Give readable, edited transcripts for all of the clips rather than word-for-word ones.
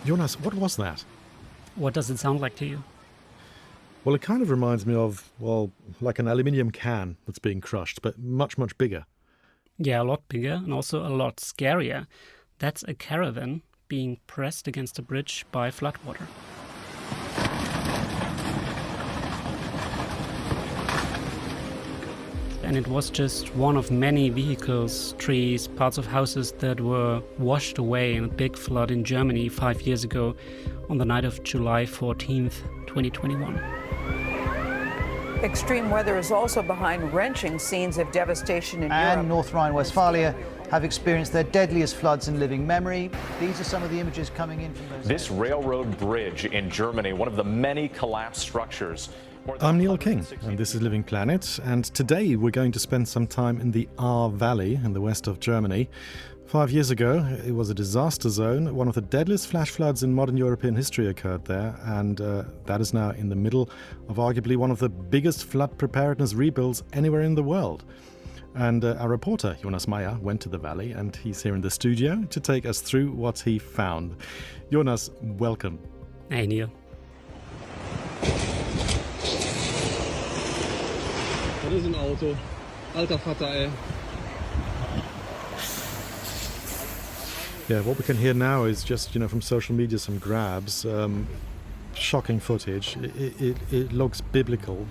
Jonas, what was that? What does it sound like to you? Well, it kind of reminds me of, well, like an aluminium can that's being crushed, but much, much bigger. Yeah, a lot bigger and also a lot scarier. That's a caravan being pressed against a bridge by floodwater. And it was just one of many vehicles, trees, parts of houses that were washed away in a big flood in Germany 5 years ago on the night of July 14th, 2021. Extreme weather is also behind wrenching scenes of devastation in Europe. And North Rhine-Westphalia have experienced their deadliest floods in living memory. These are some of the images coming in from those. This railroad bridge in Germany, one of the many collapsed structures. I'm Neil King, and this is Living Planet, and today we're going to spend some time in the Ahr Valley in the west of Germany. 5 years ago, it was a disaster zone. One of the deadliest flash floods in modern European history occurred there, and that is now in the middle of arguably one of the biggest flood preparedness rebuilds anywhere in the world. And our reporter, Jonas Mayer, went to the valley, and he's here in the studio to take us through what he found. Jonas, welcome. Hey, Neil. Das ist ein Auto. Alter Vater, ey. Yeah, what we can hear now is just, from social media, some grabs. Shocking footage. It looks biblical.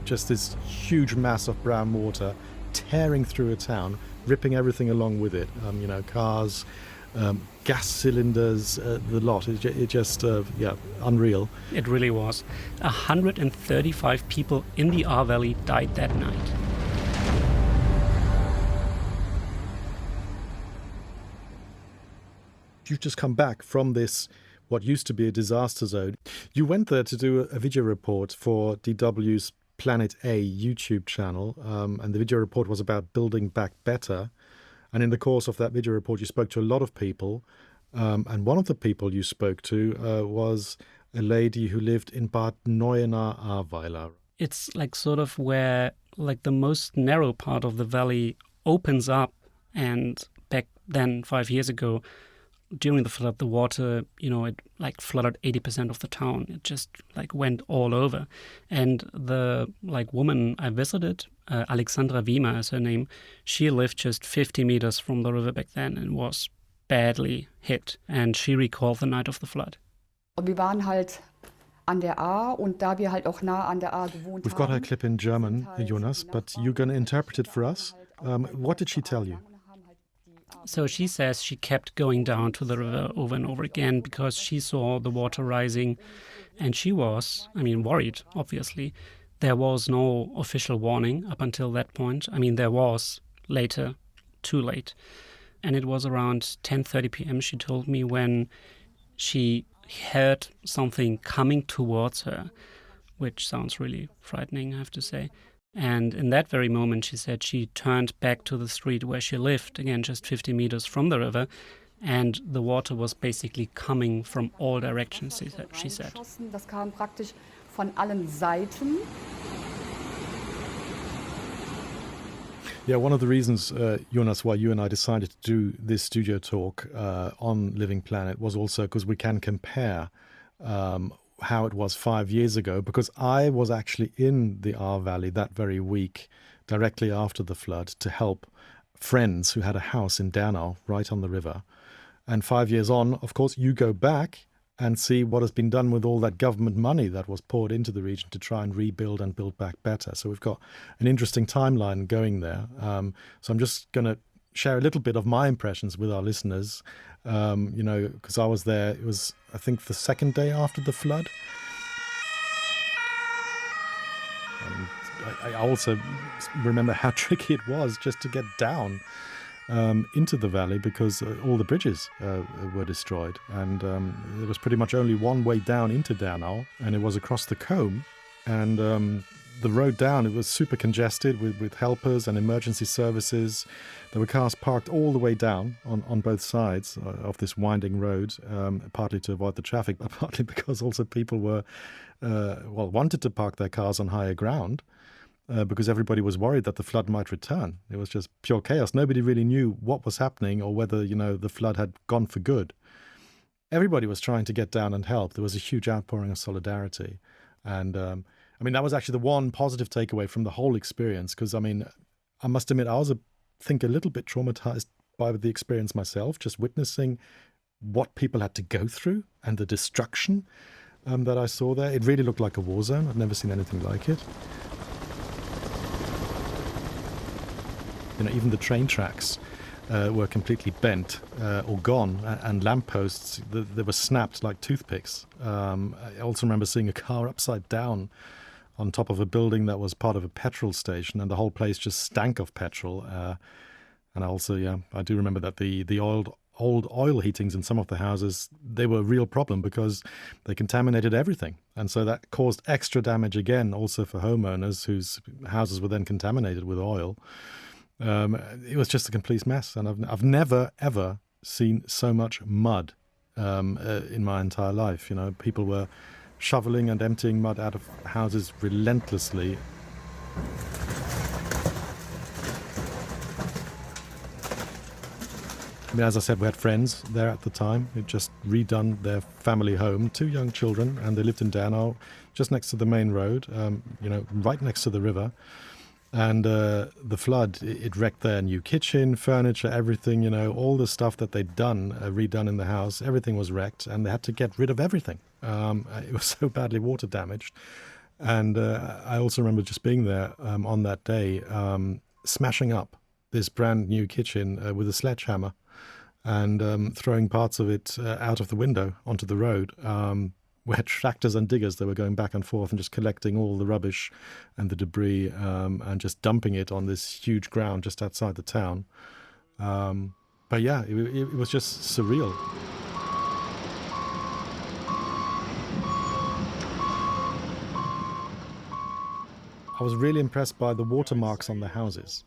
Just this huge mass of brown water tearing through a town, ripping everything along with it. Cars, gas cylinders, the lot. It just, unreal. It really was. 135 people in the Ahr Valley died that night. You've just come back from this, what used to be a disaster zone. You went there to do a video report for DW's Planet A YouTube channel, and the video report was about building back better. And in the course of that video report, you spoke to a lot of people, and one of the people you spoke to was a lady who lived in Bad Neuenahr-Ahrweiler. It's like sort of where like the most narrow part of the valley opens up, and back then 5 years ago, during the flood, the water, it like flooded 80% of the town. It just like went all over. And the woman I visited, Alexandra Wiemer is her name, she lived just 50 meters from the river back then and was badly hit. And she recalled the night of the flood. Wir waren halt an der Ahr und da wir halt auch nah an der Ahr gewohnt haben. We've got her clip in German, Jonas, but you're going to interpret it for us. What did she tell you? So she says she kept going down to the river over and over again because she saw the water rising, and she was, worried, obviously. There was no official warning up until that point. There was later, too late. And it was around 10:30 p.m., she told me, when she heard something coming towards her, which sounds really frightening, I have to say. And in that very moment, she said she turned back to the street where she lived, again, just 50 meters from the river, and the water was basically coming from all directions, she said. Das kam praktisch von allen Seiten. Yeah, one of the reasons, Jonas, why you and I decided to do this studio talk on Living Planet was also because we can compare how it was 5 years ago, because I was actually in the Ahr Valley that very week, directly after the flood, to help friends who had a house in Dernau, right on the river. And 5 years on, of course, you go back and see what has been done with all that government money that was poured into the region to try and rebuild and build back better. So we've got an interesting timeline going there. So I'm just going to share a little bit of my impressions with our listeners, because I was there. It was, I think, the second day after the flood. And I also remember how tricky it was just to get down into the valley, because all the bridges were destroyed. And there was pretty much only one way down into Dernau, and it was across the Combe. And the road down, it was super congested with helpers and emergency services. There were cars parked all the way down on both sides of this winding road, partly to avoid the traffic, but partly because also people were, wanted to park their cars on higher ground, because everybody was worried that the flood might return. It was just pure chaos. Nobody really knew what was happening or whether, the flood had gone for good. everybody was trying to get down and help. There was a huge outpouring of solidarity. And I mean, that was actually the one positive takeaway from the whole experience, because I mean, I must admit, I was, think, a little bit traumatized by the experience myself, just witnessing what people had to go through and the destruction that I saw there. It really looked like a war zone. I've never seen anything like it. You know, even the train tracks were completely bent or gone, and lampposts, they were snapped like toothpicks. I also remember seeing a car upside down on top of a building that was part of a petrol station, and the whole place just stank of petrol. And also, yeah, I do remember that the old oil heatings in some of the houses, they were a real problem because they contaminated everything. And so that caused extra damage again, also for homeowners whose houses were then contaminated with oil. It was just a complete mess. And I've never, ever seen so much mud in my entire life. You know, people were shoveling and emptying mud out of houses relentlessly. I mean, as I said, we had friends there at the time who'd just redone their family home, 2 young children, and they lived in Dernau, just next to the main road, you know, right next to the river. And the flood, it wrecked their new kitchen, furniture, everything, you know, all the stuff that they'd done, redone in the house, everything was wrecked, and they had to get rid of everything. It was so badly water damaged. And I also remember just being there on that day, smashing up this brand new kitchen with a sledgehammer and throwing parts of it out of the window onto the road. We had tractors and diggers that were going back and forth and just collecting all the rubbish and the debris and just dumping it on this huge ground just outside the town. But yeah, it was just surreal. I was really impressed by the watermarks on the houses,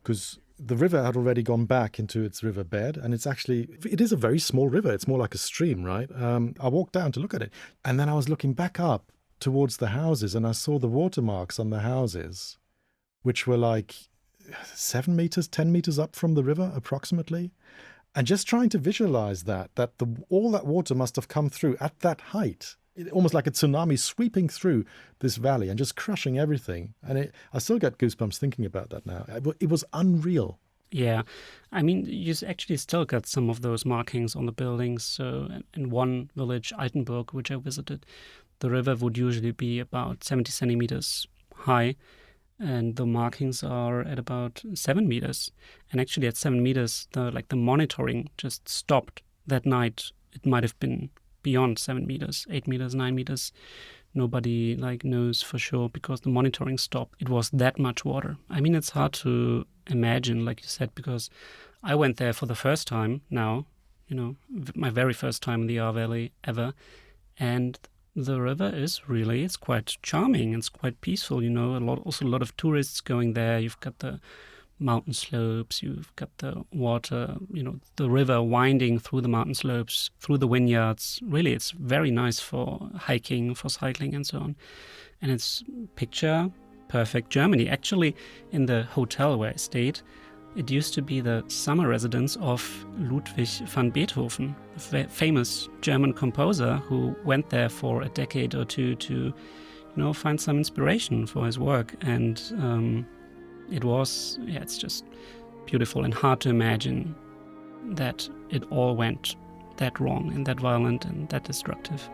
because the river had already gone back into its riverbed, and it is a very small river. It's more like a stream, right? I walked down to look at it, and then I was looking back up towards the houses, and I saw the watermarks on the houses, which were like 7 meters, 10 meters up from the river, approximately. And just trying to visualize that all that water must have come through at that height, almost like a tsunami sweeping through this valley and just crushing everything. And I still get goosebumps thinking about that now. It was unreal. Yeah, I mean, you actually still got some of those markings on the buildings. So in one village, Altenburg, which I visited, the river would usually be about 70 centimeters high, and the markings are at about 7 meters. And actually at 7 meters, the monitoring just stopped that night. It might have been beyond 7 meters, 8 meters, 9 meters. Nobody knows for sure because the monitoring stopped. It was that much water. I mean, it's hard to imagine, like you said, because I went there for the first time now, you know, my very first time in the Ahr Valley ever. And the river it's quite charming. It's quite peaceful, you know, also a lot of tourists going there. You've got the mountain slopes, you've got the water, you know, the river winding through the mountain slopes, through the vineyards. Really, it's very nice for hiking, for cycling and so on. And it's picture perfect Germany. Actually, in the hotel where I stayed, it used to be the summer residence of Ludwig van Beethoven, a famous German composer who went there for a decade or two to, you know, find some inspiration for his work. And it's just beautiful and hard to imagine that it all went that wrong and that violent and that destructive.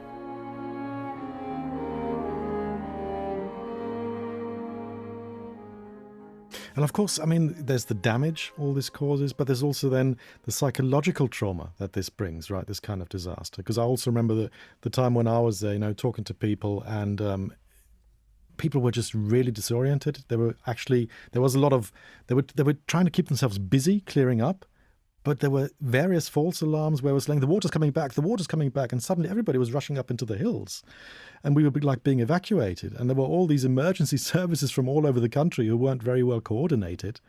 And of course, I mean, there's the damage all this causes, but there's also then the psychological trauma that this brings, right? This kind of disaster. Because I also remember the time when I was there, you know, talking to people, and people were just really disoriented. There was a lot of, they were trying to keep themselves busy clearing up, but there were various false alarms where it was saying the water's coming back, and suddenly everybody was rushing up into the hills, and we were being evacuated. And there were all these emergency services from all over the country who weren't very well coordinated.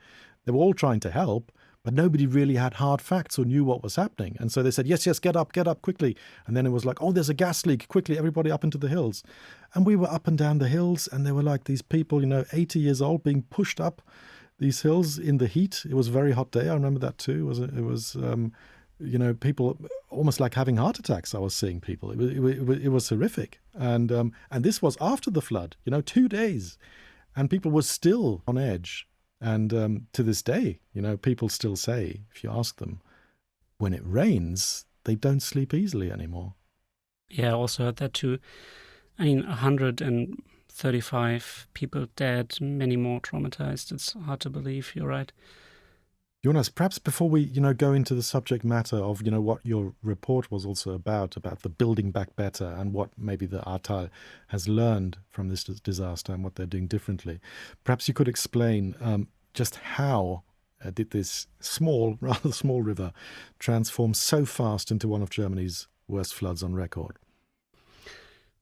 They were all trying to help, but nobody really had hard facts or knew what was happening. And so they said, yes, get up quickly. And then it was like, oh, there's a gas leak, quickly, everybody up into the hills. And we were up and down the hills, and there were like these people, you know, 80 years old, being pushed up these hills in the heat. It was a very hot day. I remember that too. people almost like having heart attacks. I was seeing people. It was horrific. And this was after the flood, 2 days. And people were still on edge. And to this day, people still say, if you ask them, when it rains, they don't sleep easily anymore. Yeah, I also heard that too. 135 people dead, many more traumatized. It's hard to believe, you're right. Jonas, perhaps before we, go into the subject matter of, what your report was also about the building back better and what maybe the Ahrtal has learned from this disaster and what they're doing differently. Perhaps you could explain just how did this rather small river transform so fast into one of Germany's worst floods on record?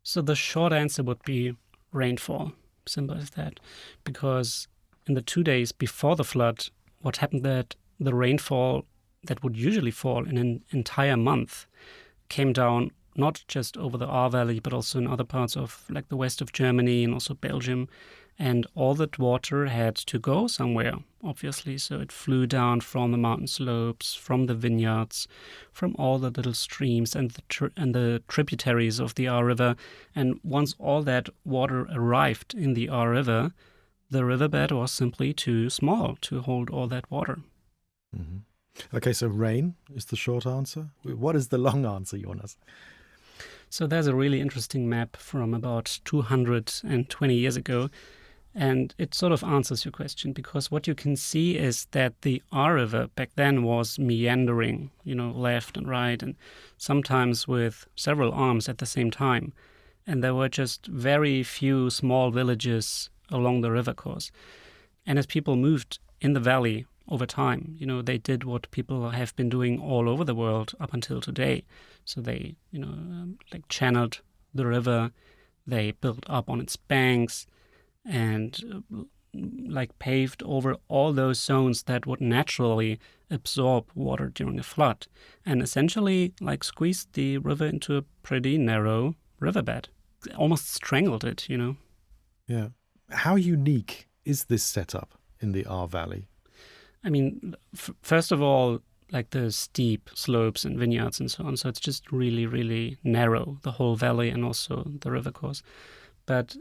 So the short answer would be rainfall, simple as that. Because in the 2 days before the flood, what happened that the rainfall that would usually fall in an entire month came down not just over the Ahr Valley, but also in other parts of like the west of Germany and also Belgium. And all that water had to go somewhere, obviously. So it flew down from the mountain slopes, from the vineyards, from all the little streams and the tributaries of the Ahr River. And once all that water arrived in the Ahr River, the riverbed was simply too small to hold all that water. Mm-hmm. Okay, so rain is the short answer. What is the long answer, Jonas? So there's a really interesting map from about 220 years ago, and it sort of answers your question, because what you can see is that the Ahr River back then was meandering, left and right, and sometimes with several arms at the same time. And there were just very few small villages along the river course. And as people moved in the valley over time, they did what people have been doing all over the world up until today. So they, channeled the river, they built up on its banks, and paved over all those zones that would naturally absorb water during a flood, and essentially squeezed the river into a pretty narrow riverbed. Almost strangled it, Yeah. How unique is this setup in the Ahr Valley? First of all, the steep slopes and vineyards and so on. So it's just really, really narrow, the whole valley and also the river course. But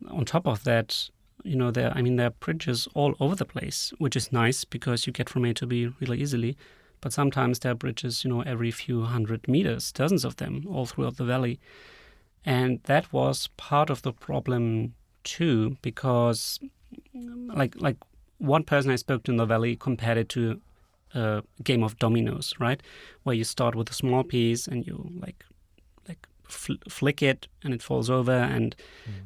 on top of that, there are bridges all over the place, which is nice because you get from A to B really easily. But sometimes there are bridges, every few hundred meters, dozens of them all throughout the valley. And that was part of the problem too, because one person I spoke to in the valley compared it to a game of dominoes, right? Where you start with a small piece and you flick it and it falls over and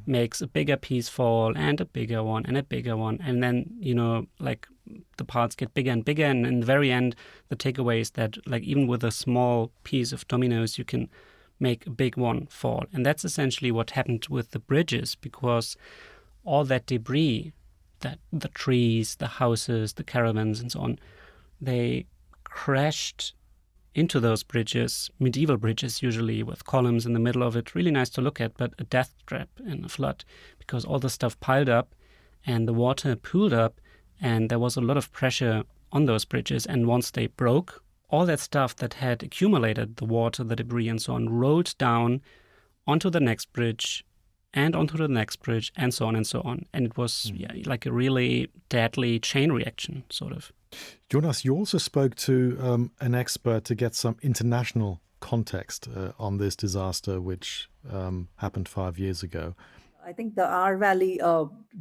makes a bigger piece fall and a bigger one and a bigger one. And then, the parts get bigger and bigger. And in the very end, the takeaway is that even with a small piece of dominoes, you can make a big one fall. And that's essentially what happened with the bridges, because all that debris, that the trees, the houses, the caravans and so on, they crashed into those bridges, medieval bridges usually with columns in the middle of it. Really nice to look at, but a death trap in a flood, because all the stuff piled up and the water pooled up and there was a lot of pressure on those bridges. And once they broke, all that stuff that had accumulated, the water, the debris and so on, rolled down onto the next bridge and onto the next bridge and so on and so on. And it was a really deadly chain reaction, sort of. Jonas, you also spoke to an expert to get some international context on this disaster, which happened 5 years ago. I think the Ahr Valley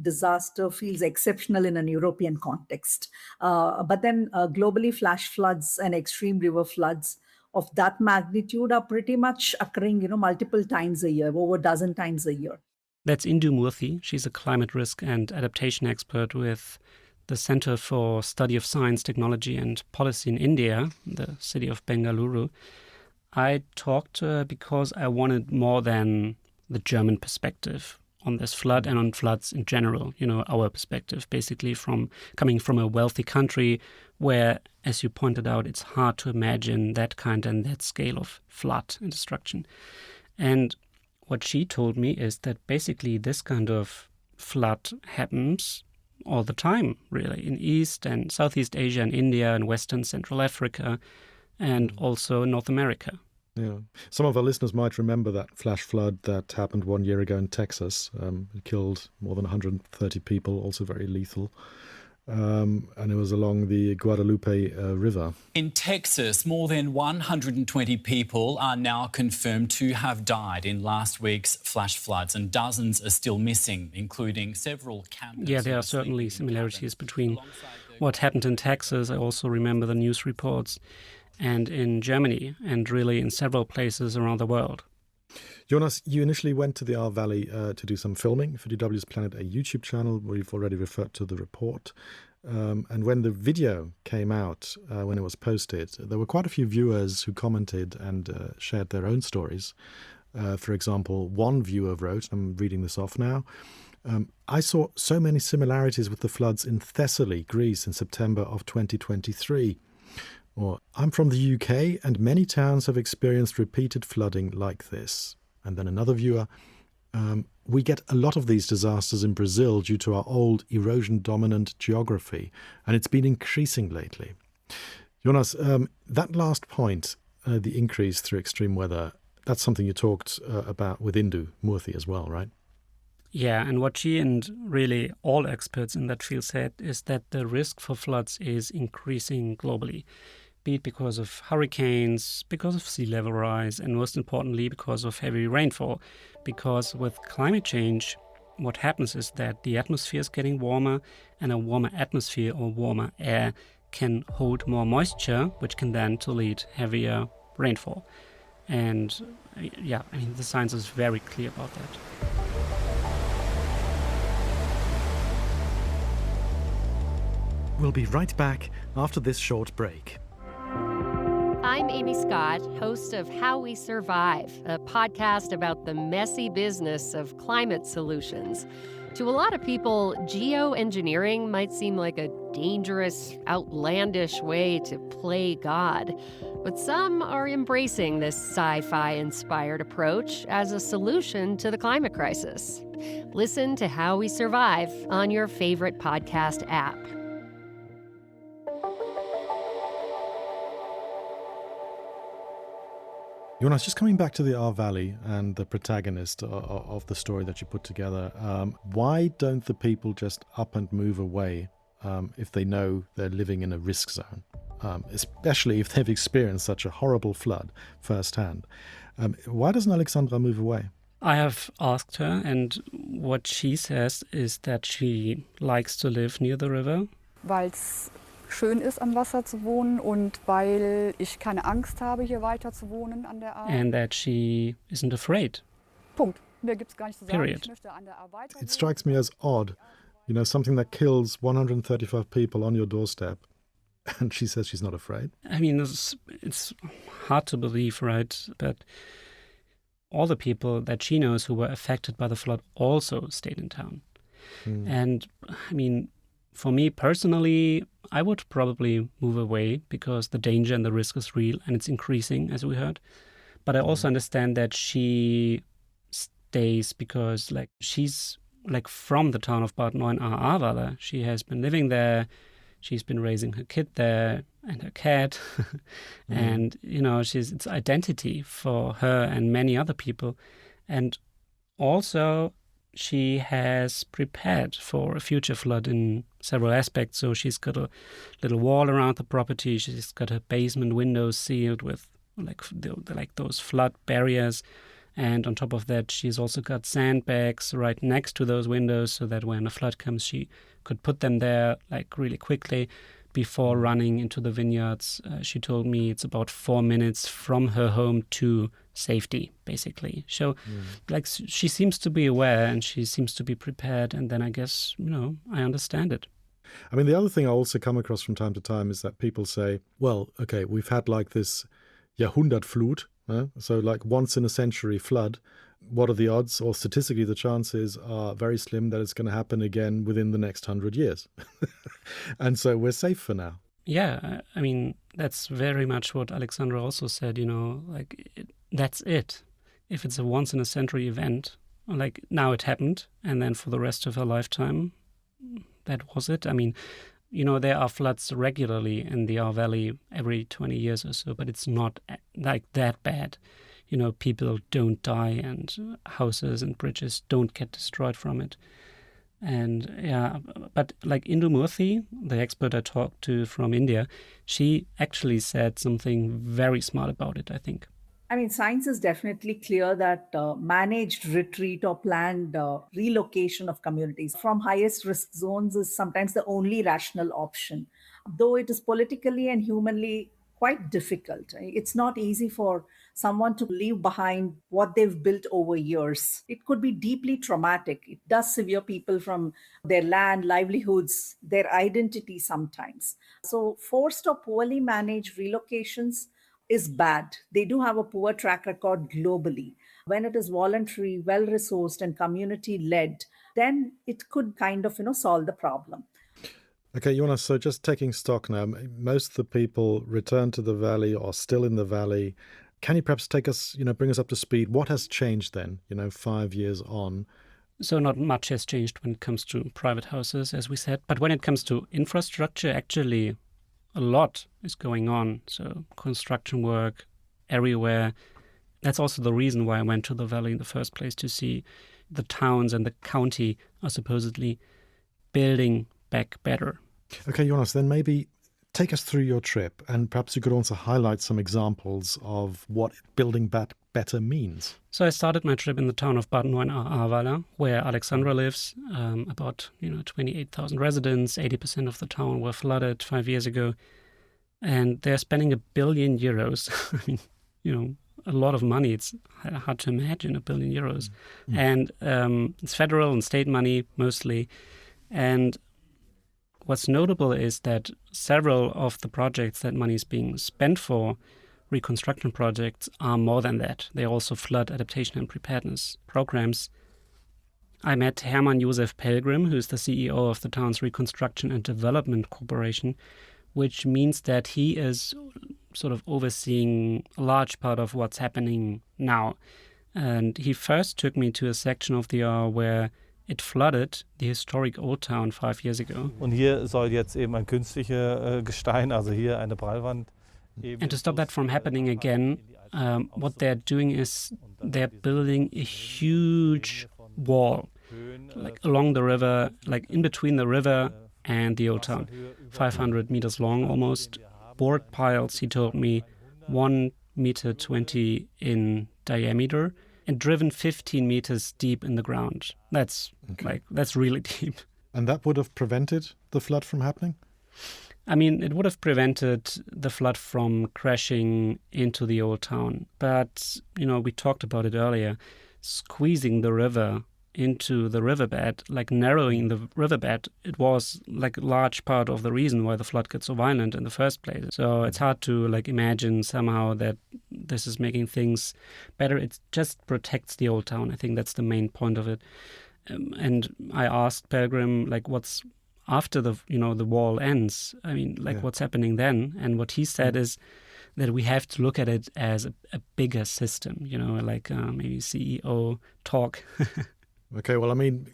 disaster feels exceptional in an European context. But then globally, flash floods and extreme river floods of that magnitude are pretty much occurring, multiple times a year, over a dozen times a year. That's Indu Murthy. She's a climate risk and adaptation expert with the Center for Study of Science, Technology and Policy in India, the city of Bengaluru. I talked to her because I wanted more than the German perspective on this flood and on floods in general, our perspective, basically coming from a wealthy country where, as you pointed out, it's hard to imagine that kind and that scale of flood and destruction. And what she told me is that basically this kind of flood happens all the time, really, in East and Southeast Asia and India and Western Central Africa. and also North America. Yeah. Some of our listeners might remember that flash flood that happened 1 year ago in Texas. It killed more than 130 people, also very lethal. And it was along the Guadalupe River. In Texas, more than 120 people are now confirmed to have died in last week's flash floods, and dozens are still missing, including several campers. Yeah, there are certainly similarities between what happened in Texas. I also remember the news reports, and in Germany, and really in several places around the world. Jonas, you initially went to the Ahr Valley to do some filming for DW's Planet A YouTube channel, where you've already referred to the report. And when the video came out, when it was posted, there were quite a few viewers who commented and shared their own stories. For example, one viewer wrote, I'm reading this off now, I saw so many similarities with the floods in Thessaly, Greece in September of 2023. Or, I'm from the UK and many towns have experienced repeated flooding like this. And then another viewer, we get a lot of these disasters in Brazil due to our old erosion-dominant geography, and it's been increasing lately. Jonas, that last point, the increase through extreme weather, that's something you talked about with Indu Murthy as well, right? Yeah, and what she and really all experts in that field said is that the risk for floods is increasing globally, be it because of hurricanes, because of sea level rise, and most importantly, because of heavy rainfall. Because with climate change, what happens is that the atmosphere is getting warmer, and a warmer atmosphere or warmer air can hold more moisture, which can then to lead heavier rainfall. And yeah, I mean, the science is very clear about that. We'll be right back after this short break. I'm Amy Scott, host of How We Survive, a podcast about the messy business of climate solutions. To a lot of people, geoengineering might seem like a dangerous, outlandish way to play God. But some are embracing this sci-fi inspired approach as a solution to the climate crisis. Listen to How We Survive on your favorite podcast app. Jonas, just coming back to the Ahr Valley and the protagonist of the story that you put together, why don't the people just up and move away if they know they're living in a risk zone, especially if they've experienced such a horrible flood firsthand? Why doesn't Alexandra move away? I have asked her, and what she says is that she likes to live near the river. Weil's schön ist, am Wasser zu wohnen und weil ich keine Angst habe, hier weiter zu wohnen an der Ahr. And that she isn't afraid. Punkt. Mehr gibt's gar nicht zu sagen. Period. Ich möchte an der Ahr weiter It strikes me as odd, something that kills 135 people on your doorstep, and she says she's not afraid. I mean, it's hard to believe, right? But all the people that she knows who were affected by the flood also stayed in town. And I mean, for me personally, I would probably move away because the danger and the risk is real and it's increasing, as we heard. But I also understand that she stays because she's from the town of Bad Neuenahr-Ahrweiler. She has been living there. She's been raising her kid there and her cat. And, it's identity for her and many other people. And also, she has prepared for a future flood in several aspects. So she's got a little wall around the property. She's got her basement windows sealed with those flood barriers. And on top of that, she's also got sandbags right next to those windows so that when a flood comes, she could put them there really quickly before running into the vineyards. She told me it's about 4 minutes from her home to safety, basically. So, she seems to be aware and she seems to be prepared. And then I guess, I understand it. I mean, the other thing I also come across from time to time is that people say, well, okay, we've had this Jahrhundertflut, so once in a century flood. What are the odds, or statistically the chances are very slim that it's going to happen again within the next 100 years. And so we're safe for now. Yeah, I mean, that's very much what Alexandra also said, that's it. If it's a once-in-a-century event, now it happened, and then for the rest of her lifetime, that was it. I mean, there are floods regularly in the Ahr Valley every 20 years or so, but it's not like that bad. People don't die and houses and bridges don't get destroyed from it. And but like Indumurthy, the expert I talked to from India, she actually said something very smart about it, I think. I mean, science is definitely clear that managed retreat or planned relocation of communities from highest risk zones is sometimes the only rational option, though it is politically and humanly quite difficult. It's not easy for someone to leave behind what they've built over years. It could be deeply traumatic. It does sever people from their land, livelihoods, their identity sometimes. So forced or poorly managed relocations is bad. They do have a poor track record globally. When it is voluntary, well-resourced and community-led, then it could kind of, solve the problem. Okay, Jonas, so just taking stock now, most of the people return to the valley or still in the valley. Can you perhaps take us, bring us up to speed? What has changed then, 5 years on? So not much has changed when it comes to private houses, as we said. But when it comes to infrastructure, actually a lot is going on. So construction work everywhere. That's also the reason why I went to the valley in the first place, to see the towns and the county are supposedly building back better. Okay, Jonas, then maybe take us through your trip, and perhaps you could also highlight some examples of what building back better means. So I started my trip in the town of Bad Neuenahr-Ahrweiler, where Alexandra lives. About 28,000 residents. 80% of the town were flooded 5 years ago, and they're spending €1 billion. I mean, a lot of money. It's hard to imagine €1 billion, and it's federal and state money mostly. And what's notable is that several of the projects that money is being spent for, reconstruction projects, are more than that. They're also flood adaptation and preparedness programs. I met Hermann Josef Pelgrim, who's the CEO of the town's Reconstruction and Development Corporation, which means that he is sort of overseeing a large part of what's happening now. And he first took me to a section of the Ahr where it flooded the historic Old Town 5 years ago. Und hier soll jetzt eben ein künstliches Gestein, also hier eine Prallwand. And to stop that from happening again, what they're doing is they're building a huge wall, like along the river, like in between the river and the Old Town, 500 meters long almost. Board piles, he told me, 1.20 meters in diameter, and driven 15 meters deep in the ground. That's really deep. And that would have prevented the flood from happening? I mean, it would have prevented the flood from crashing into the Old Town. But, we talked about it earlier, squeezing the river into the riverbed, like narrowing the riverbed, it was like a large part of the reason why the flood got so violent in the first place. So it's hard to imagine somehow that this is making things better. It just protects the Old Town. I think that's the main point of it. And I asked Pelgrim, what's after the wall ends? I mean, what's happening then? And what he said is that we have to look at it as a bigger system, maybe CEO talk. Okay, well, I mean,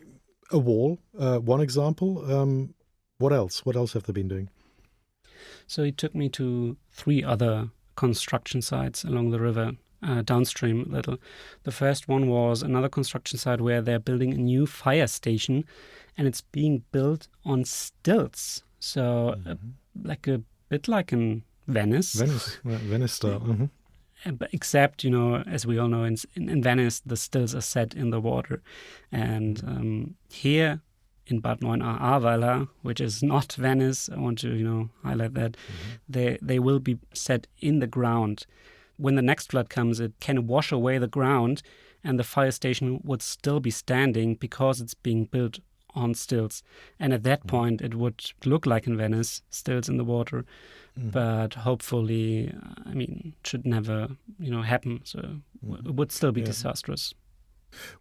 a wall, one example. What else? What else have they been doing? So he took me to 3 other construction sites along the river, downstream a little. The first one was another construction site where they're building a new fire station, and it's being built on stilts. So a bit like in Venice. Venice style. Mm-hmm. Except, as we all know, in Venice, the stills are set in the water. And here in Bad Neuenahr-Ahrweiler, which is not Venice, I want to, highlight that, they will be set in the ground. When the next flood comes, it can wash away the ground, and the fire station would still be standing because it's being built on stilts. And at that point, it would look like in Venice, stills in the water. But hopefully, should never, happen. So it would still be disastrous.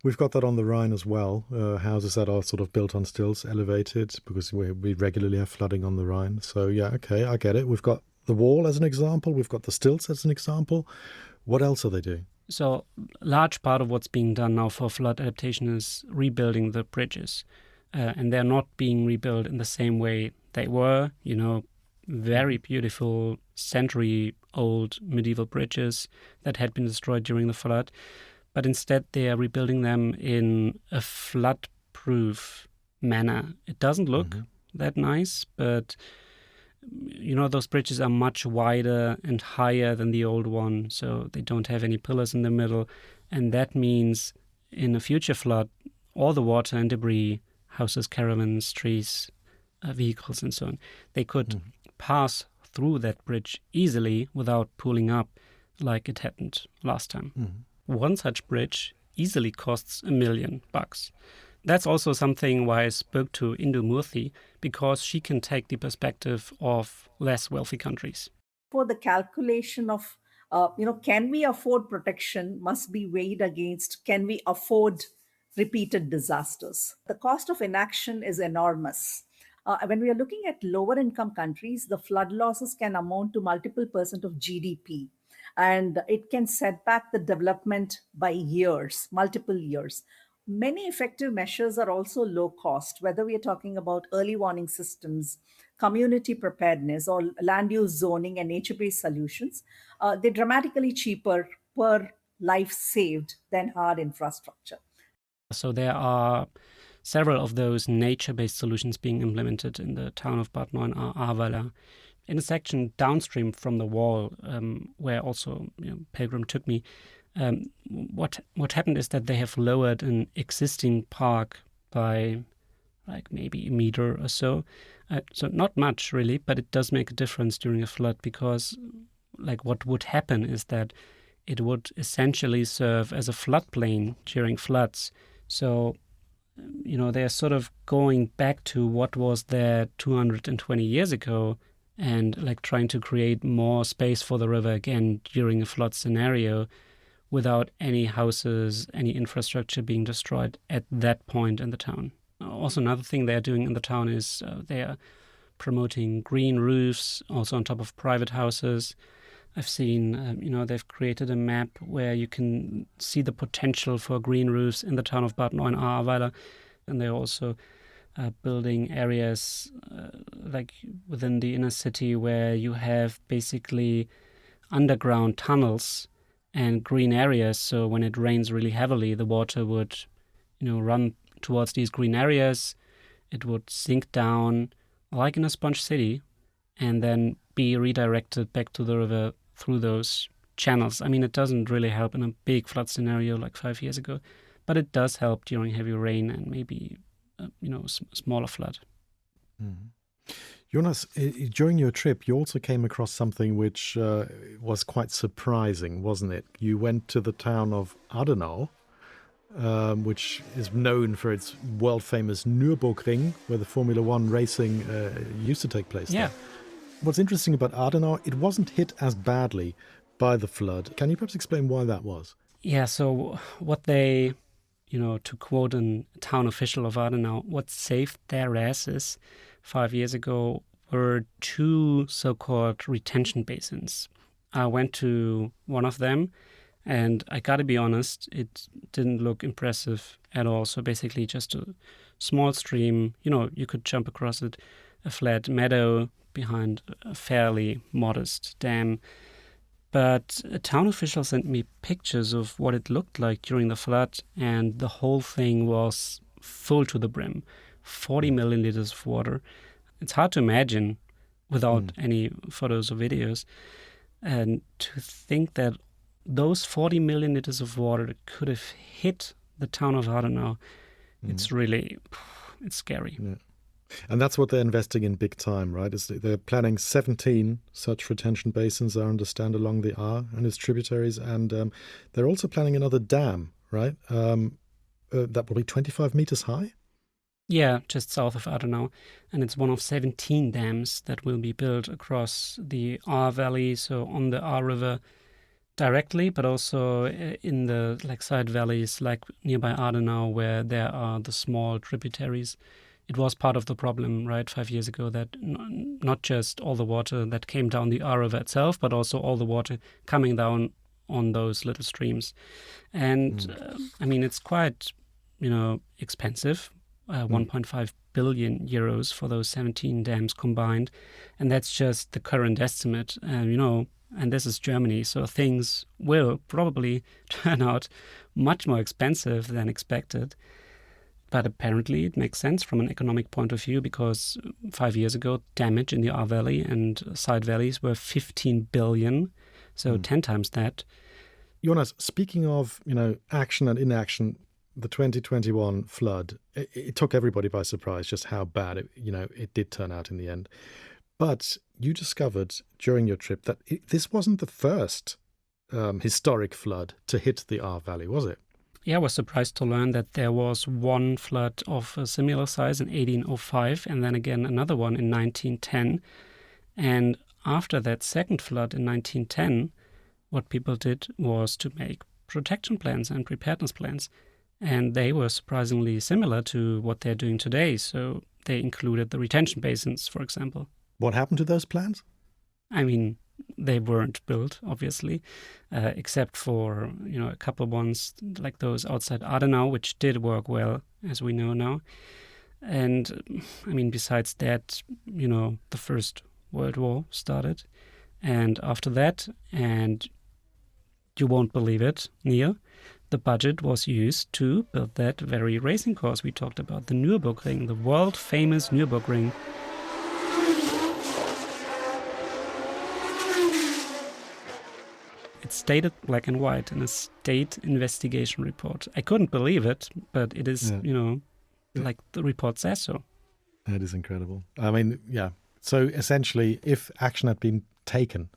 We've got that on the Rhine as well. Houses that are sort of built on stilts, elevated, because we regularly have flooding on the Rhine. So okay, I get it. We've got the wall as an example. We've got the stilts as an example. What else are they doing? So a large part of what's being done now for flood adaptation is rebuilding the bridges. and they're not being rebuilt in the same way they were. Very beautiful century-old medieval bridges that had been destroyed during the flood. But instead, they are rebuilding them in a flood-proof manner. It doesn't look that nice, but those bridges are much wider and higher than the old one, so they don't have any pillars in the middle. And that means in a future flood, all the water and debris, houses, caravans, trees, vehicles, and so on, they could pass through that bridge easily without pooling up like it happened last time. One such bridge easily costs $1 million. That's also something why I spoke to Indu Murthy, because she can take the perspective of less wealthy countries. For the calculation of, can we afford protection must be weighed against, can we afford repeated disasters? The cost of inaction is enormous. When we are looking at lower income countries, the flood losses can amount to multiple % of GDP. And it can set back the development by years, multiple years. Many effective measures are also low cost, whether we are talking about early warning systems, community preparedness, or land use zoning and nature-based solutions. They're dramatically cheaper per life saved than hard infrastructure. So there are several of those nature-based solutions being implemented in the town of Bad Neuenahr-Ahrweiler. In a section downstream from the wall, where also Pilgrim took me, what happened is that they have lowered an existing park by like maybe a meter or so. So not much really, but it does make a difference during a flood, because like what would happen is that it would essentially serve as a floodplain during floods. So they're sort of going back to what was there 220 years ago, and like trying to create more space for the river again during a flood scenario without any houses, any infrastructure being destroyed at that point in the town. Also, another thing they're doing in the town is they are promoting green roofs, also on top of private houses. I've seen, they've created a map where you can see the potential for green roofs in the town of Bad Neuenahr-Ahrweiler. And they're also building areas like within the inner city where you have basically underground tunnels and green areas. So when it rains really heavily, the water would, run towards these green areas. It would sink down like in a sponge city and then be redirected back to the river through those channels. I mean, it doesn't really help in a big flood scenario like 5 years ago, but it does help during heavy rain and maybe, smaller flood. Jonas, during your trip, you also came across something which was quite surprising, wasn't it? You went to the town of Adenau, which is known for its world-famous Nürburgring, where the Formula One racing used to take place. Yeah. There. What's interesting about Adenau, it wasn't hit as badly by the flood. Can you perhaps explain why that was? Yeah, so what they, to quote a town official of Adenau, what saved their asses 5 years ago were 2 so-called retention basins. I went to one of them, and I gotta be honest, it didn't look impressive at all. So basically just a small stream, you could jump across it, a flat meadow behind a fairly modest dam. But a town official sent me pictures of what it looked like during the flood, and the whole thing was full to the brim, 40 milliliters of water. It's hard to imagine without any photos or videos. And to think that those 40 milliliters of water could have hit the town of Adenau, it's scary. Yeah. And that's what they're investing in big time, right? They're planning 17 such retention basins, I understand, along the Ahr and its tributaries. And they're also planning another dam, right? That will be 25 meters high? Yeah, just south of Adenau. And it's one of 17 dams that will be built across the Ahr Valley, so on the Ahr River directly, but also in the side valleys, like nearby Adenau, where there are the small tributaries. It was part of the problem, right, 5 years ago, that not just all the water that came down the Ahr River itself, but also all the water coming down on those little streams. And, it's quite, expensive. 1.5 billion euros for those 17 dams combined. And that's just the current estimate, and this is Germany. So things will probably turn out much more expensive than expected. But apparently it makes sense from an economic point of view, because 5 years ago, damage in the Ahr Valley and side valleys were 15 billion, so 10 times that. Jonas, speaking of, action and inaction, the 2021 flood, it took everybody by surprise just how bad it did turn out in the end. But you discovered during your trip that this wasn't the first historic flood to hit the Ahr Valley, was it? Yeah, I was surprised to learn that there was one flood of a similar size in 1805 and then again another one in 1910. And after that second flood in 1910, what people did was to make protection plans and preparedness plans. And they were surprisingly similar to what they're doing today. So they included the retention basins, for example. What happened to those plans? I mean, they weren't built, obviously, except for, a couple of ones like those outside Adenau, which did work well, as we know now. And, I mean, besides that, the First World War started. And after that, and you won't believe it, Neil, the budget was used to build that very racing course we talked about, the Nürburgring, the world-famous Nürburgring. It's stated black and white in a state investigation report. I couldn't believe it, but it is, like the report says so. That is incredible. I mean, yeah. So essentially, if action had been taken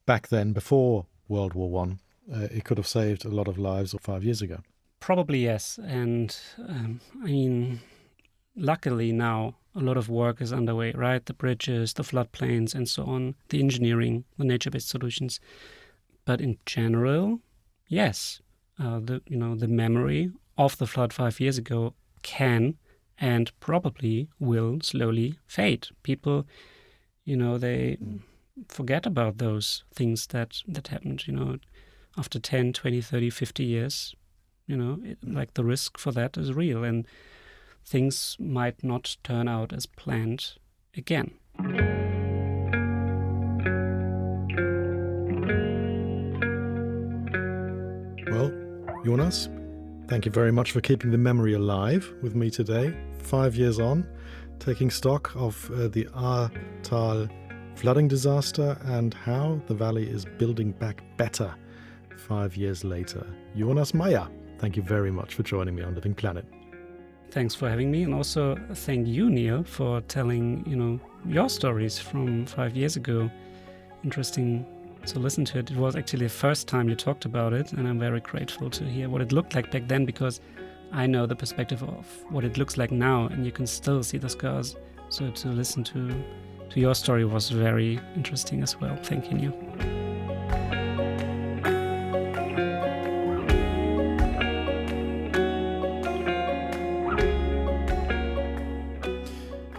back then, before World War I, it could have saved a lot of lives 5 years ago. Probably, yes. And luckily now a lot of work is underway, right? The bridges, the floodplains and so on, the engineering, the nature-based solutions. But in general, yes, the memory of the flood 5 years ago can and probably will slowly fade. People, they forget about those things that happened, after 10, 20, 30, 50 years. Like the risk for that is real, and things might not turn out as planned again. Well, Jonas, thank you very much for keeping the memory alive with me today. 5 years on, taking stock of the Ahrtal flooding disaster and how the valley is building back better 5 years later. Jonas Mayer, thank you very much for joining me on Living Planet. Thanks for having me, and also thank you, Neil, for telling, your stories from 5 years ago. Interesting to listen to it. It was actually the first time you talked about it, and I'm very grateful to hear what it looked like back then, because I know the perspective of what it looks like now, and you can still see the scars. So to listen to your story was very interesting as well. Thank you, Neil.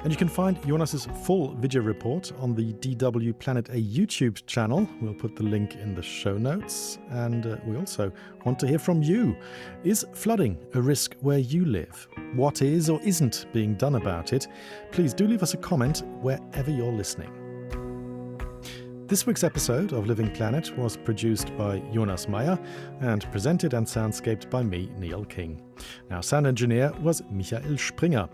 And you can find Jonas's full video report on the DW Planet A YouTube channel. We'll put the link in the show notes. And we also want to hear from you. Is flooding a risk where you live? What is or isn't being done about it? Please do leave us a comment wherever you're listening. This week's episode of Living Planet was produced by Jonas Mayer and presented and soundscaped by me, Neil King. Our sound engineer was Michael Springer.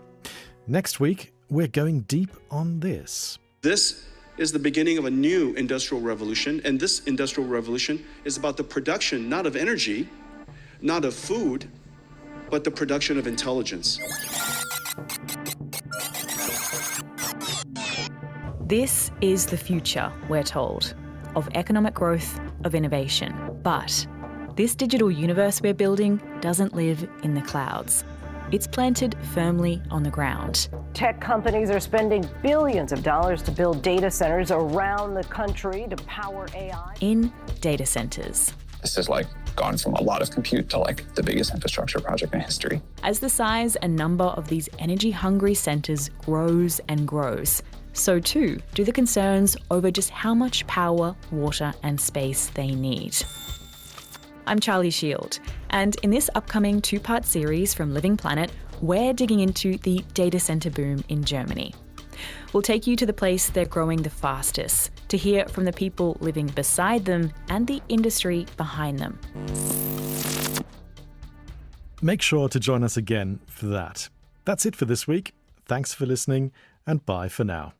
Next week, we're going deep on this. This is the beginning of a new industrial revolution, and this industrial revolution is about the production not of energy, not of food, but the production of intelligence. This is the future, we're told, of economic growth, of innovation. But this digital universe we're building doesn't live in the clouds. It's planted firmly on the ground. Tech companies are spending billions of dollars to build data centers around the country to power AI. In data centers. This has gone from a lot of compute to the biggest infrastructure project in history. As the size and number of these energy-hungry centers grows and grows, so too do the concerns over just how much power, water and space they need. I'm Charlie Shield, and in this upcoming two-part series from Living Planet, we're digging into the data centre boom in Germany. We'll take you to the place they're growing the fastest, to hear from the people living beside them and the industry behind them. Make sure to join us again for that. That's it for this week. Thanks for listening, and bye for now.